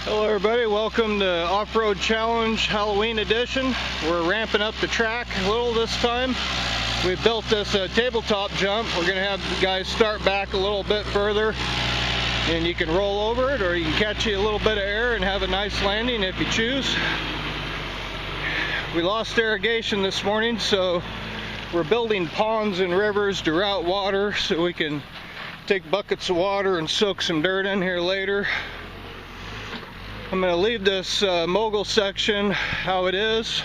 Hello everybody, welcome to Off-Road Challenge Halloween Edition. We're ramping up the track a little this time. We built this tabletop jump. We're going to have the guys start back a little bit further and you can roll over it, or you can catch you a little bit of air and have a nice landing if you choose. We lost irrigation this morning, so we're building ponds and rivers to route water so we can take buckets of water and soak some dirt in here later. I'm going to leave this mogul section how it is.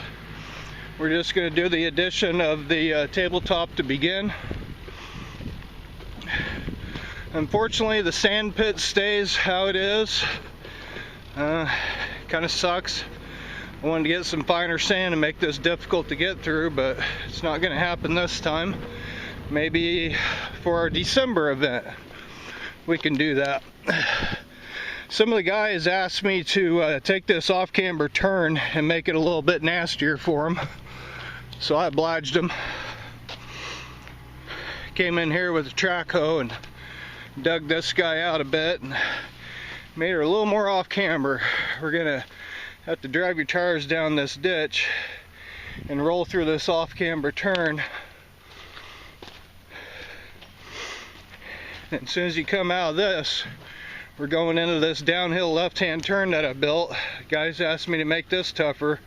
We're just going to do the addition of the tabletop to begin. Unfortunately, the sand pit stays how it is. Kind of sucks. I wanted to get some finer sand and make this difficult to get through, but it's not going to happen this time. Maybe for our December event we can do that. Some of the guys asked me to take this off-camber turn and make it a little bit nastier for them, so I obliged them. Came in here with a track hoe and dug this guy out a bit and made her a little more off-camber. We're gonna have to drive your tires down this ditch and roll through this off-camber turn. And as soon as you come out of this, we're going into this downhill left-hand turn that I built. Guys asked me to make this tougher,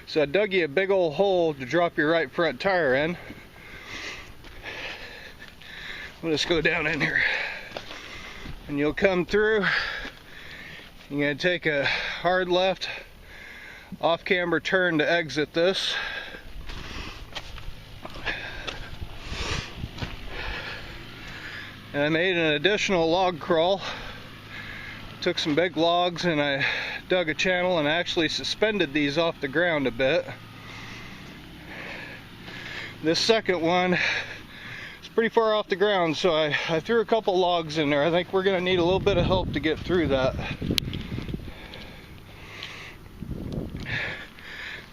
so I dug you a big old hole to drop your right front tire in. We'll just go down in here, and you'll come through. You're going to take a hard left off-camber turn to exit this. And I made an additional log crawl. Took some big logs and I dug a channel and actually suspended these off the ground a bit. This second one is pretty far off the ground, so I threw a couple logs in there. I think we're going to need a little bit of help to get through that.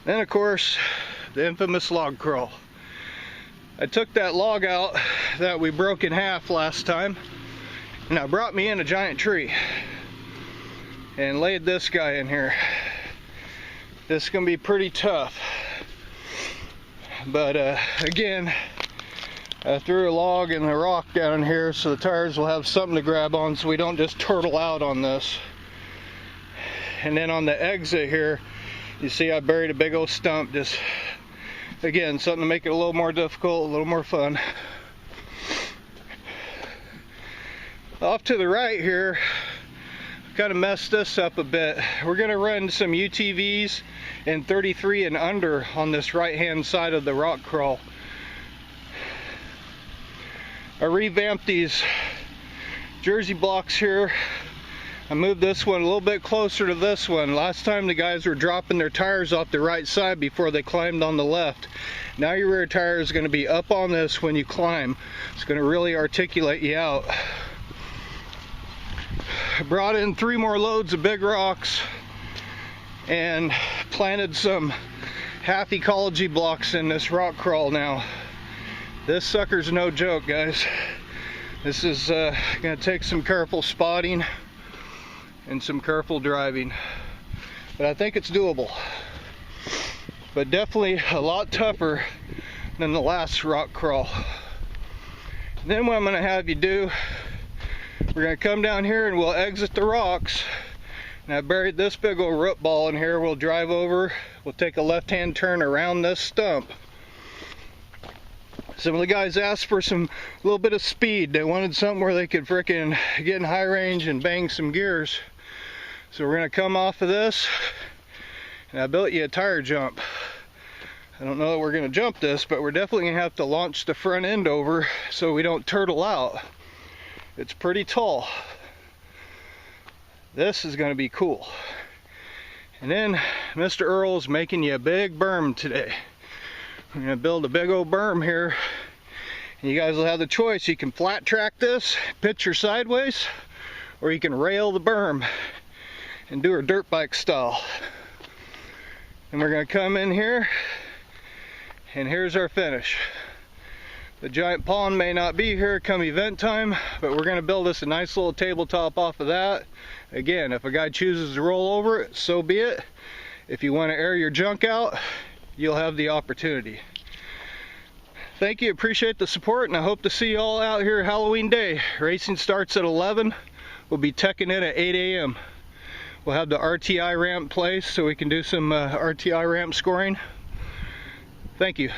Then of course, the infamous log crawl. I took that log out that we broke in half last time, and I brought me in a giant tree and laid this guy in here. This is going to be pretty tough, but again, I threw a log and a rock down here so the tires will have something to grab on so we don't just turtle out on this. And then on the exit here, you see I buried a big old stump, just again something to make it a little more difficult, a little more fun. Off to the right here, kind of messed this up a bit. We're going to run some UTVs in 33 and under on this right hand side of the rock crawl. I revamped these jersey blocks here. I moved this one a little bit closer to this one. Last time the guys were dropping their tires off the right side before they climbed on the left. Now your rear tire is going to be up on this when you climb. It's going to really articulate you out. I brought in 3 more loads of big rocks and planted some half ecology blocks in this rock crawl now. This sucker's no joke, guys. This is going to take some careful spotting and some careful driving, but I think it's doable. But definitely a lot tougher than the last rock crawl. And then what I'm going to have you do, we're going to come down here and we'll exit the rocks. And I buried this big old root ball in here. We'll drive over, we'll take a left-hand turn around this stump. Some of the guys asked for a little bit of speed. They wanted something where they could frickin' get in high range and bang some gears. So we're going to come off of this, and I built you a tire jump. I don't know that we're going to jump this, but we're definitely going to have to launch the front end over so we don't turtle out. It's pretty tall. This is going to be cool. And then Mr. Earl's making you a big berm today. We're going to build a big old berm here. And you guys will have the choice. You can flat track this, pitch her sideways, or you can rail the berm and do her dirt bike style. And we're going to come in here, and here's our finish. The giant pond may not be here come event time, but we're going to build us a nice little tabletop off of that, Again, if a guy chooses to roll over it, so be it. If you want to air your junk out, you'll have the opportunity. Thank you, appreciate the support, and I hope to see you all out here Halloween Day. Racing starts at 11. We'll be teching in at 8 a.m. We'll have the RTI ramp placed so we can do some RTI ramp scoring. Thank you.